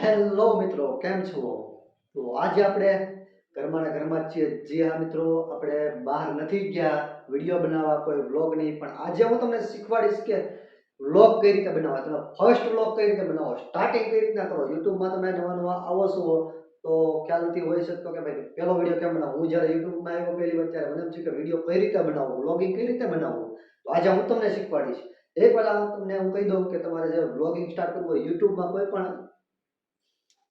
Hello મિત્રો, કેમ છો? તો આજે આપણે ઘરમાં ને ઘરમાં જ છીએ. જી હા મિત્રો, આપણે બહાર નથી ગયા વિડીયો બનાવવા, કોઈ વ્લોગ નહીં. પણ આજે હું તમને શીખવાડીશ કે વ્લોગ કઈ રીતે બનાવવા. તમે ફર્સ્ટ વ્લોગ કઈ રીતે બનાવો, સ્ટાર્ટિંગ કઈ રીતના કરો. યુટ્યુબમાં તમે નવા નવા આવો છો તો ખ્યાલ નથી હોઈ શકતો કે ભાઈ પહેલો વિડીયો કેમ બનાવો. હું જ્યારે યુટ્યુબમાં આવ્યો પહેલી વાર ત્યારે મને એમ થયું કે વિડીયો કઈ રીતે બનાવવો, વ્લોગિંગ કઈ રીતે બનાવવું. તો આજે હું તમને શીખવાડીશ. એ પહેલા તમને હું કહી દઉં કે તમારે જે વ્લોગિંગ સ્ટાર્ટ કરવું હોય, યુટ્યુબમાં કોઈ પણ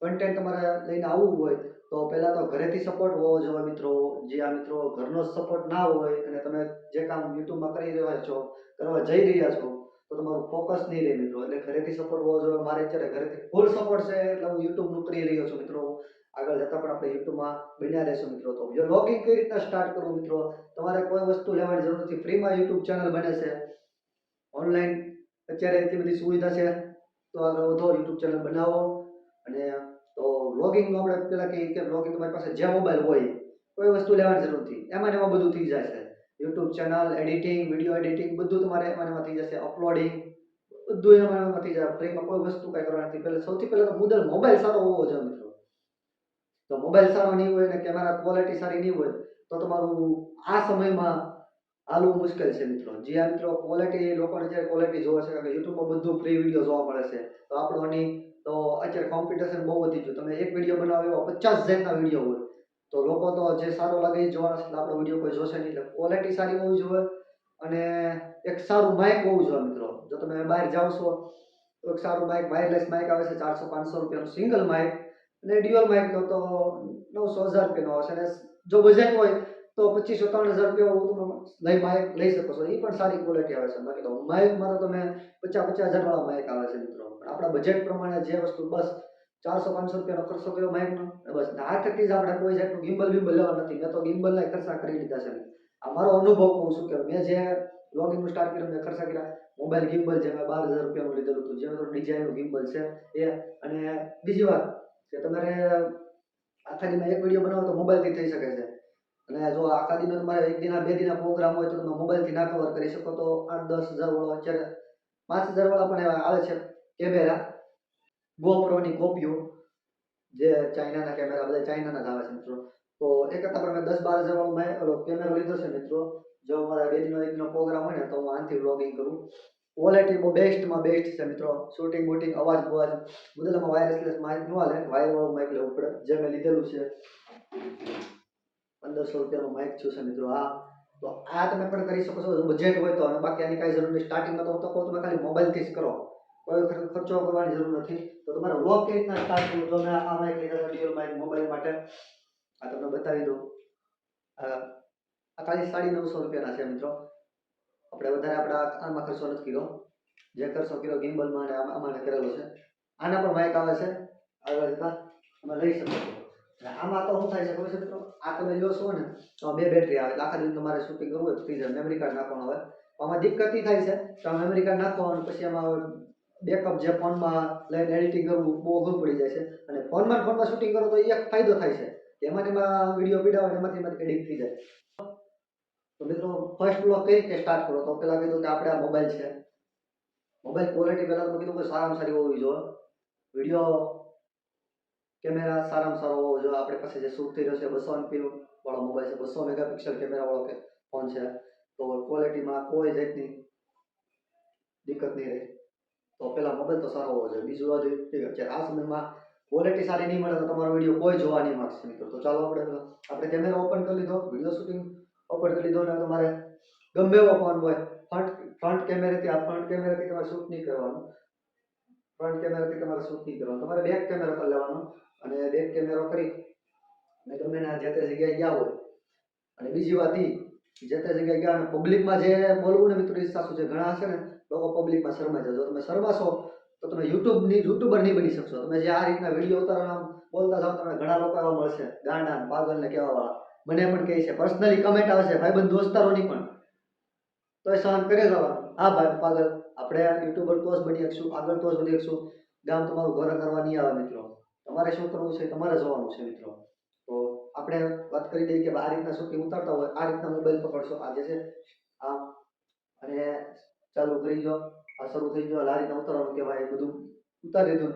કન્ટેન્ટ તમારે લઈને આવવું હોય તો પહેલાં તો ઘરેથી સપોર્ટ હોવો જોઈએ મિત્રો. જે આ મિત્રો ઘરનો સપોર્ટ ના હોય અને તમે જે કામ યુટ્યુબમાં કરી રહ્યા છો, કરવા જઈ રહ્યા છો, તો તમારું ફોકસ નહીં રહે મિત્રો. એટલે ઘરેથી સપોર્ટ હોવો જોઈએ. મારે અત્યારે ઘરેથી ફૂલ સપોર્ટ છે એટલે હું યુટ્યુબનું કરી રહ્યો છું મિત્રો. આગળ જતાં પણ આપણે યુટ્યુબમાં બન્યા રહેશું મિત્રો. તો વ્લોગિંગ કઈ રીતના સ્ટાર્ટ કરવું મિત્રો, તમારે કોઈ વસ્તુ લેવાની જરૂર નથી. ફ્રીમાં યુટ્યુબ ચેનલ બને છે ઓનલાઈન. અત્યારે એટલી બધી સુવિધા છે તો આગળ વધો, યુટ્યુબ ચેનલ બનાવો. અને તો વ્લોગિંગનું આપણે પહેલાં કહીએ કે વ્લોગિંગ તમારી પાસે જે મોબાઈલ હોય કોઈ વસ્તુ લેવાની જરૂર નથી, એમાં ને એમાં બધું થઈ જાય છે. YouTube channel editing, video editing બધું તમારે એમાં એમાં થઈ જશે. અપલોડિંગ બધું એમાં એમાં થઈ જાય. ફ્રીમાં કોઈ વસ્તુ કાંઈ કરવાની નથી. પહેલાં સૌથી પહેલાં તો મુદ્દલ મોબાઈલ સારો હોવો જોઈએ મિત્રો. તો મોબાઈલ સારો નહીં હોય અને કેમેરા ક્વોલિટી સારી નહીં હોય તો તમારું આ સમયમાં હાલવું મુશ્કેલ છે મિત્રો. જે આ મિત્રો ક્વોલિટી, લોકોને જ્યારે ક્વોલિટી જોવે છે કારણ કે યુટ્યુબમાં બધું ફ્રી વિડીયો જોવા મળે છે. તો આપણોની તો અત્યારે કોમ્પિટિશન બહુ વધી ગયું. તમે એક વિડીયો બનાવો એવા 50 જેટલા વિડીયો હોય તો લોકો તો જે સારો લાગે એ જોવાના છે. આપણો વિડીયો કોઈ જોશે નહીં. એટલે ક્વોલિટી સારી હોવી જોઈએ અને એક સારું માઇક હોવું જોઈએ મિત્રો. જો તમે બહાર જાઓ છો તો એક સારું માઇક, વાયરલેસ માઇક આવે છે 400-500 રૂપિયાનું સિંગલ માઇક, અને ડ્યુઅલ માઇક લો તો 900-1000 રૂપિયાનો આવશે. અને જો બજેટ હોય તો 2500-3000 રૂપિયા લઈ માઇક લઈ શકો છો. એ પણ સારી ક્વોલિટી આવે છે. બાકી તો માઇકમાં તો તમે 50-50 હજાર વાળા માઇક આવે છે મિત્રો. પણ આપણા બજેટ પ્રમાણે જે વસ્તુ બસ 400-500 રૂપિયાનો ખર્ચો કર્યો માઇકનો, બસ હાથથી જ આપણે કોઈ જાતનું ગિમ્બલ બિમ્બલ લેવા નથી. મેં તો ગિમ્બલના ખર્ચા કરી લીધા છે. આ મારો અનુભવ કહું છું કે મેં જે વ્લોગિંગનું સ્ટાર્ટ કર્યું મેં ખર્ચા કર્યા. મોબાઈલ ગિમ્બલ જે મેં 12000 રૂપિયાનું લીધેલું હતું, જે ડિઝાઇનનું ગિમ્બલ છે એ. અને બીજી વાત કે તમારે આખા દીમાં એક વિડીયો બનાવો તો મોબાઈલથી થઈ શકે છે. અને જો આખા દીનો તમારે એક દિના 2 દિના પ્રોગ્રામ હોય તો તમે મોબાઈલથી ના કવર કરી શકો. તો 8-10 હજાર વાળો, અત્યારે 5000 વાળા પણ એવા આવે છે કેમેરા, ગોપ્રોની કોપીઓ, જે ચાઇનાના કેમેરા, બધા ચાઇનાના જ આવે છે મિત્રો. તો એ કરતાં પણ મેં 10-12 હજાર વાળો કેમેરો લીધો છે મિત્રો. જો મારા 2 દિનનો 1 દિનનો પ્રોગ્રામ હોય ને તો હું આનાથી વ્લોગિંગ કરું. ક્વોલિટી બહુ બેસ્ટમાં બેસ્ટ છે મિત્રો. શૂટિંગ બૂટિંગ, અવાજ બવાજ બધામાં વાયરલેસ માઇક ન હાલે, વાયરવાળું માઇક લેવું પડે. જે મેં લીધેલું છે 1500 રૂપિયાનું માઇક થયું છે મિત્રો. હા, તો આ તમે પણ કરી શકો છો બજેટ હોય તો. અને બાકી આની કાંઈ જરૂર નહીં. સ્ટાર્ટિંગમાં તો હું તો કહું તમે ખાલી મોબાઈલથી જ કરો, કોઈ ખર્ચો કરવાની જરૂર નથી. તો તમારે વ્લોગ કેવી રીતના સ્ટાર્ટ કરવું, તો મેં આ માઇક લીધા વિડીયો માઇક મોબાઈલ માટે. આ તમને બતાવી દઉં. આ ખાલી 950 રૂપિયાના છે મિત્રો. આપણે વધારે આમાં ખર્ચો નથી કર્યો. જે ખર્ચો કર્યો ગિમ્બલમાં અને આમાં કરેલો છે. આના પણ માઇક આવે છે આગળ જતાં તમે લઈ શકો છો. આમાં તો શું થાય છે ખબર છે મિત્રો, આ તમે લો છો ને તો 2 બેટરી આવે. આખા દિવસ તમારે શૂટિંગ કરવું હોય તો થઈ જાય. મેમરી કાર્ડ નાખવાનું આવે. આમાં દિક્કત એ થાય છે કે આ મેમરી કાર્ડ નાખવાનું પછી આમાં બેકઅપ જે ફોનમાં લઈને એડિટિંગ કરવું બહુ અઘરું પડી જાય છે. અને ફોનમાં શૂટિંગ કરો તો એક ફાયદો થાય છે કે એમાં વિડીયો પીડાવો ને એમાંથી એડિટ થઈ જાય. તો મિત્રો ફર્સ્ટ વ્લોગ કઈ રીતે સ્ટાર્ટ કરો, તો પહેલાં કીધું કે આપણે આ મોબાઈલ છે. મોબાઈલ ક્વોલિટી પહેલાં તો કીધું કે સારામાં સારી હોવી જોઈએ. વિડીયો કેમેરા સારામાં સારો હોવો જોઈએ. આપણી પાસે જે શૂટ થઈ રહ્યો છે 200 MP વાળો મોબાઈલ છે, 200 મેગાપિક્સલ કેમેરા વાળો ફોન છે. તો ક્વોલિટીમાં કોઈ જાતની દિક્કત નહીં રહે. તો પહેલાં મોબાઈલ તો સારો હોવો જોઈએ. બીજું વાત એ કે આ સમયમાં ક્વોલિટી સારી નહીં મળે તો તમારો વિડીયો કોઈ જોવા નહીં માગશે મિત્રો. તો ચાલો આપણે કેમેરા ઓપન કરી લીધો, વિડીયો શૂટિંગ ઓપન કરી લીધો. અને તમારે ગમે એવો ફોન હોય, ફ્રન્ટ કેમેરાથી તમારે શૂટ નહીં કરવાનું. ફ્રન્ટ કેમેરાથી તમારે શૂટ નહીં કરવાનું. તમારે બેક કેમેરા પર લેવાનો અને બેક કેમેરો કરી અને તમે જે તે જગ્યાએ ગયા હોય. અને બીજી વાત એ, જે તે જગ્યાએ ગયા અને પબ્લિકમાં જે બોલવું ને મિત્રો, ઈચ્છા શું છે, ઘણા હશે ને લોકો પબ્લિકમાં શરમાઈ જાય. જો તમે શરમાશો તો તમે યુટ્યુબર નહીં બની શકશો. તમે જે આ રીતના વિડીયો ઉતારવાના બોલતા જાઓ, તમે ઘણા લોકો એવા મળશે ગાંડા પાગલ ને કહેવાવાળા. મને પણ કહે છે, પર્સનલી કમેન્ટ આવે છે ભાઈબંધ દોસ્તારોની પણ. તો એ સહન કરી જવાનું. હા ભાઈ પાગલ, આપણે યુટ્યુબર તો જ બની શકશું, આગળ તો જ વધી શકશું. ગામ તમારું ઘર કરવા નહીં આવે મિત્રો. તમારે શું કરવું છે તમારે જોવાનું છે મિત્રો. તો આપણે વાત કરી દઈએ કે આ રીતના શૂટિંગ ઉતારતા હોય, આ રીતના મોબાઈલ પકડશો. આ જે છે આ, અને ચાલુ કરી દો. આ શરૂ થઈ ગયો. આ રીતના ઉતારવાનું કહેવાય બધું. ઉતારી દીધું,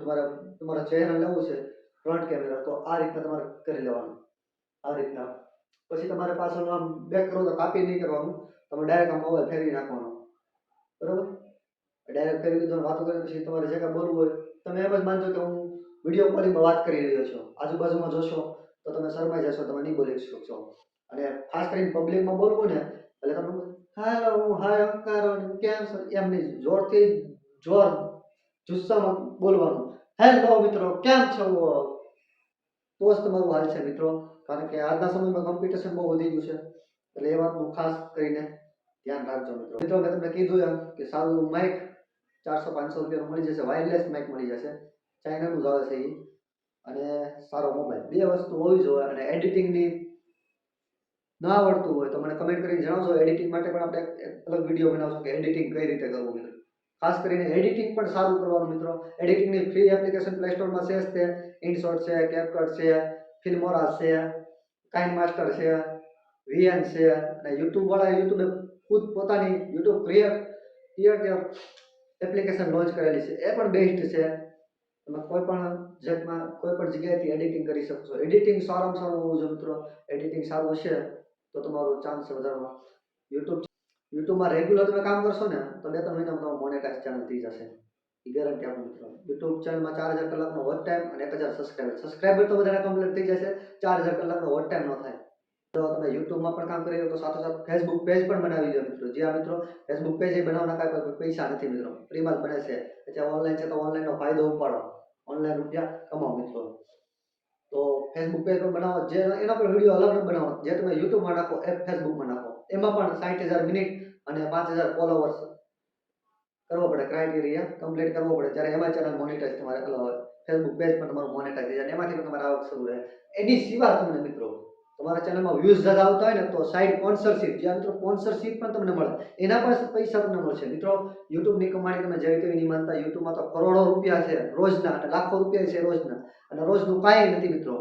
તમારા ચહેરા લેવું છે ફ્રન્ટ કેમેરા, તો આ રીતના તમારે કરી લેવાનું. આ રીતના પછી તમારે પાછળ આમ બેક કરો તો કાપી નહીં કરવાનું, તમે ડાયરેક્ટ આમ મોબાઈલ ફેરવી નાખવાનો. બરાબર, ડાયરેક્ટ ફેરવી દીધો, વાતો કરી પછી તમારે જે કાંઈ બોલવું હોય તમે એમ જ માનજો કે હું વિડીયો કોલિંગમાં વાત કરી રહ્યો છું. આજુબાજુમાં જોશો તો તમે શરમાઈ જશો, તમે નહીં બોલી શકશો. અને ખાસ કરીને પબ્લિકમાં બોલવું ને એટલે તમે હેલો હાય અંકારો કેમ છો એમ નહીં, જોર જુસ્સામાં બોલવાનું. હેલો મિત્રો કેમ છો, તો જ તમારું હાલ છે મિત્રો. કારણ કે આજના સમયમાં કોમ્પિટિશન બહુ વધી ગયું છે, એટલે એ વાતનું ખાસ કરીને ધ્યાન રાખજો મિત્રો. મિત્રો મેં તમને કીધું એમ કે સારું માઇક 400-500 રૂપિયાનું મળી જશે, વાયરલેસ માઇક મળી જશે, ચાઇનાનું જ આવે છે એ, અને સારો મોબાઈલ, બે વસ્તુ હોવી જોઈએ. અને એડિટિંગની ના આવડતું હોય તો મને કમેન્ટ કરીને જણાવજો. એડિટિંગ માટે પણ આપણે એક અલગ વિડીયો બનાવશું કે એડિટિંગ કઈ રીતે કરવું મિત્રો. ખાસ કરીને એડિટિંગ પણ સારું કરવાનું મિત્રો. એડિટિંગની ફ્રી એપ્લિકેશન પ્લે સ્ટોરમાં છે જ તે. ઇનશોટ છે, કેપકટ છે, ફિલ્મોરા છે, કાઇન માસ્ટર છે, વીએન છે, અને યુટ્યુબ વાળા યુટ્યુબે ખુદ પોતાની યુટ્યુબ ક્રિએટર એપ્લિકેશન લોન્ચ કરેલી છે, એ પણ બેસ્ટ છે. તમે કોઈ પણ જગ્યાએથી એડિટિંગ કરી શકશો. એડિટિંગ સારામાં સારું હોવું જોઈએ મિત્રો. એડિટિંગ સારું હશે તો તમારો ચાન્સ વધારવા. યુટ્યુબમાં રેગ્યુલર તમે કામ કરશો ને તો 2-3 મહિનામાં તમારું મોનેટાઇઝ ચેનલ થઈ જશે, એ ગેરંટી આપું મિત્રો. યુટ્યુબ ચેનલમાં 4000 કલાકનો વોચ ટાઈમ અને 1000 સબસ્ક્રાઈબર તો બધાને કમ્પ્લીટ થઈ જશે, 4000 કલાકનો વોચ ટાઈમ ન થાય. તો તમે યુટ્યુબમાં પણ કામ કરી રહ્યો તો સાથોસાથ ફેસબુક પેજ પણ બનાવી દો મિત્રો. જે આ મિત્રો ફેસબુક પેજ એ બનાવવાના કાંઈ પૈસા નથી મિત્રો, ફ્રીમાં જ બને છે. એટલે ઓનલાઈન છે તો ઓનલાઈનનો ફાયદો ઉપાડો, ઓનલાઈન રૂપિયા કમાઓ મિત્રો. તો ફેસબુક પેજ પણ બનાવો, જે એના પર વિડીયો અલગ બનાવો. જે તમે યુટ્યુબમાં નાખો એ ફેસબુકમાં નાખો, એમાં પણ 60,000 મિનિટ અને 5,000 ફોલોવર્સ કરવો પડે, ક્રાઇટેરિયા કમ્પ્લીટ કરવો પડે, ત્યારે એમાં ચેનલ મોનેટાઇઝ તમારે ફેસબુક પેજ પણ તમારું મોનેટાઇઝ થઈ જાય, એમાંથી પણ તમારે આવક શરૂ રહે. એની સિવાય તમને મિત્રો તમારા ચેનલમાં વ્યૂઝ જ્યાદા આવતા હોય ને તો સાઈડ સ્પોન્સરશિપ, જ્યાં મિત્રો સ્પોન્સરશિપ પણ તમને મળે, એના પણ પૈસા તમને મળશે મિત્રો. યુટ્યુબની કમાણી તમે જેવી તેવી નહીં માનતા. યુટ્યુબમાં તો કરોડો રૂપિયા છે રોજના, અને લાખો રૂપિયા છે રોજના, અને રોજનું કાંઈ નથી મિત્રો.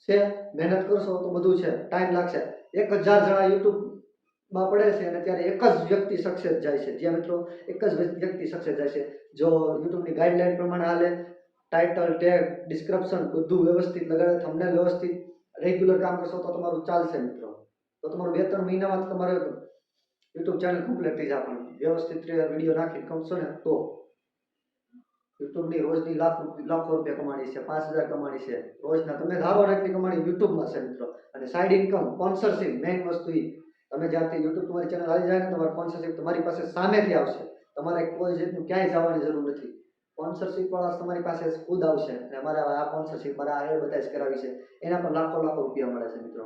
છે મહેનત કરશો તો બધું છે, ટાઈમ લાગશે. 1000 જણા યુટ્યુબમાં પડે છે અને ત્યારે એક જ વ્યક્તિ સક્સેસ જાય છે. જ્યાં મિત્રો એક જ વ્યક્તિ સક્સેસ જાય છે જો યુટ્યુબની ગાઈડલાઈન પ્રમાણે હાલે, ટાઇટલ, ટેગ, ડિસ્ક્રિપ્શન બધું વ્યવસ્થિત લગાડે, થંબનેલ વ્યવસ્થિત, રેગ્યુલર કામ કરશો તો તમારું ચાલશે મિત્રો. તો તમારું 2-3 મહિનામાં તમારે યુટ્યુબ ચેનલ કમ્પ્લીટ થઈ જાય. પણ વ્યવસ્થિત વિડીયો નાખીને કરશો ને તો યુટ્યુબની રોજની લાખો રૂપિયા કમાણી છે, 5000 કમાણી છે રોજના. તમે ધારો ને એટલી કમાણી યુટ્યુબમાં છે મિત્રો. અને સાઈડ ઇન્કમ, સ્પોન્સરશિપ, મેઇન વસ્તુ એ, તમે જ્યાંથી યુટ્યુબ તમારી ચેનલ આવી જાય ને તમારી સ્પોન્સરશિપ તમારી પાસે સામેથી આવશે. તમારે કોઈ જાતનું ક્યાંય જવાની જરૂર નથી. સ્પોન્સરશિપ વાળા તમારી પાસે ખુદ આવશે અને અમારે આ સ્પોન્સરશિપ, મારે આ એડવર્ટાઇઝ કરાવી છે, એના પર લાખો રૂપિયા મળે છે મિત્રો.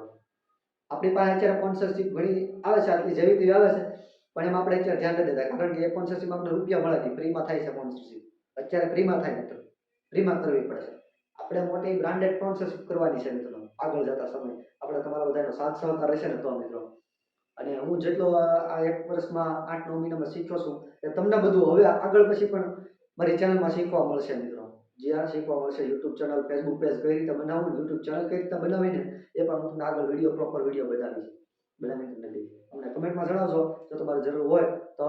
આપણી પાસે અત્યારે સ્પોન્સરશિપ ઘણી આવે છે, આટલી જેવી તેવી આવે છે, પણ એમાં આપણે અત્યારે ધ્યાન નથી દેતા. કારણ કે એ સ્પોન્સરશિપ આપણે રૂપિયા મળે છે, ફ્રીમાં થાય છે સ્પોન્સરશિપ. અત્યારે ફ્રીમાં થાય મિત્રો, ફ્રીમાં કરવી પડે છે. આપણે મોટી બ્રાન્ડેડ સ્પોન્સરશિપ કરવાની છે મિત્રો આગળ જતા સમય. આપણે તમારા બધાનો સાથ સહકાર રહેશે ને તો મિત્રો. અને હું જેટલો આ 1 વર્ષમાં 8-9 મહિનામાં શીખ્યો છું એ તમને બધું હવે આગળ પછી પણ મારી ચેનલમાં શીખવા મળશે મિત્રો. જે આ શીખવા મળશે, યુટ્યુબ ચેનલ, ફેસબુક પેજ કઈ રીતે બનાવવું, યુટ્યુબ ચેનલ કઈ રીતે બનાવીને એ પણ હું તમને આગળ પ્રોપર વિડીયો બનાવી તમને દઈશ. અમને કમેન્ટમાં જણાવજો જો તમારે જરૂર હોય તો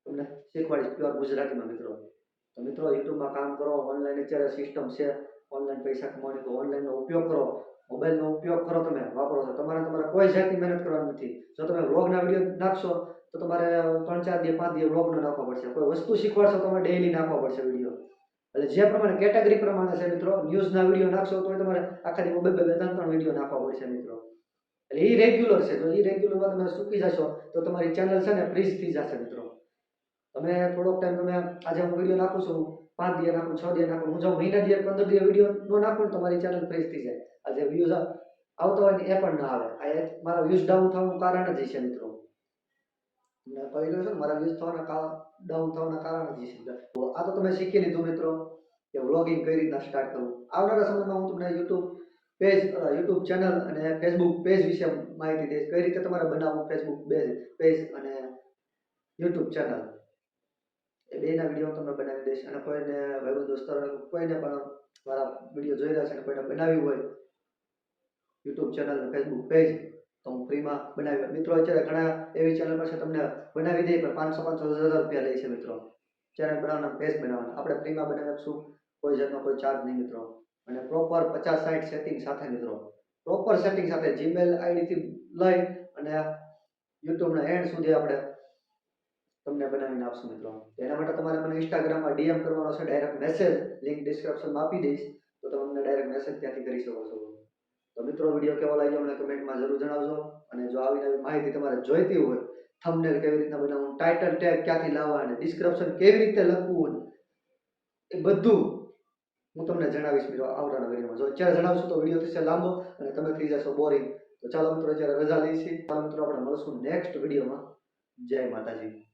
તમને શીખવાડીશ પ્યોર ગુજરાતીમાં મિત્રો. તો મિત્રો યુટ્યુબમાં કામ કરો, ઓનલાઈન અત્યારે સિસ્ટમ છે, ઓનલાઈન પૈસા કમાવાની, તો ઓનલાઈનનો ઉપયોગ કરો, મોબાઈલનો ઉપયોગ કરો, તમે વાપરો છો. તમારે કોઈ જાતની મહેનત કરવાની નથી. જો તમે વ્લોગના વિડીયો નાખશો તો તમારે 3-4 દિવસ 5 દિવસ વ્લોગનો નાખવો પડશે. કોઈ વસ્તુ શીખવાડશો તો તમારે ડેઈલી નાખવા પડશે વિડીયો. એટલે જે પ્રમાણે કેટેગરી પ્રમાણે છે મિત્રો, ન્યૂઝના વિડીયો નાખશો તો તમારે આખા દિવસમાં 2-3 વિડીયો નાખવા પડશે મિત્રો. એટલે એ રેગ્યુલર છે. જો એ રેગ્યુલરમાં તમે ચૂકી જશો તો તમારી ચેનલ છે ને ફ્રીઝ થઈ જશે મિત્રો. તમે થોડોક ટાઈમ, તમે આજે હું વિડીયો નાખું છું, 5 દિવસ નાખું, 6 દિવસ નાખું, હું જો મહિના દિવસ 15 દિવસ વિડીયો ન નાખું ને તમારી ચેનલ ફ્રીઝ થઈ જાય. આજે વ્યૂઝ આવતો હોય ને એ પણ ના આવે. આ મારા વ્યૂઝ ડાઉન થવાનું કારણ જ છે મિત્રો. મેં કહી રહ્યો છું ને, મારા વ્યૂઝ ડાઉન થવાના કારણ જ છે. તો આ તો તમે શીખી લીધું મિત્રો કે વ્લોગિંગ કઈ રીતના સ્ટાર્ટ કરવું. આવનારા સમયમાં હું તમને યુટ્યુબ ચેનલ અને ફેસબુક પેજ વિશે માહિતી દઈશ. કઈ રીતે તમારે બનાવવું ફેસબુક પેજ અને યુટ્યુબ ચેનલ, એ બેના વિડીયો તમને બનાવી દઈશ. અને કોઈને ભાઈબંધ દોસ્તરો કોઈને પણ મારા વિડીયો જોઈ રહ્યા છે અને કોઈને બનાવ્યું હોય યુટ્યુબ ચેનલ અને ફેસબુક પેજ તો હું ફ્રીમાં બનાવી. મિત્રો અત્યારે ઘણા એવી ચેનલ પર છે તમને બનાવી દે, પણ 500-500 હજાર રૂપિયા લે છે મિત્રો. ચેનલ બનાવવાના, પેજ બનાવવાના. આપણે ફ્રીમાં બનાવી આપશું, કોઈ જાતનો કોઈ ચાર્જ નહીં મિત્રો. અને પ્રોપર 50-60 સેટિંગ સાથે મિત્રો, પ્રોપર સેટિંગ સાથે જીમેલ આઈડીથી લઈ અને યુટ્યુબના એન્ડ સુધી આપણે તમને બનાવીને આપશું મિત્રો. એના માટે તમારે મને ઇન્સ્ટાગ્રામમાં ડીએમ કરવાનો છે, ડાયરેક્ટ મેસેજ, લિંક ડિસ્ક્રિપ્શનમાં આપી દઈશ, તો તમે મને ડાયરેક્ટ મેસેજ ત્યાંથી કરી શકો છો. તો મિત્રો વિડીયો કેવો લાગ્યો મને કમેન્ટમાં જરૂર જણાવજો. અને જો આવી નવી માહિતી તમારે જોઈતી હોય, થંબનેલ કેવી રીતના બનાવવું, ટાઇટલ ટેગ ક્યાંથી લાવવા અને ડિસ્ક્રિપ્શન કેવી રીતે લખવું, એ બધું હું તમને જણાવીશ મિત્રો આવનારા વિડીયોમાં. જો અત્યારે જણાવશું તો વિડીયો થશે લાંબો અને તમે થઈ જશો બોરિંગ. તો ચાલો મિત્રો અત્યારે રજા લઈશી. ચાલો મિત્રો આપણે મળશું નેક્સ્ટ વિડીયોમાં. જય માતાજી.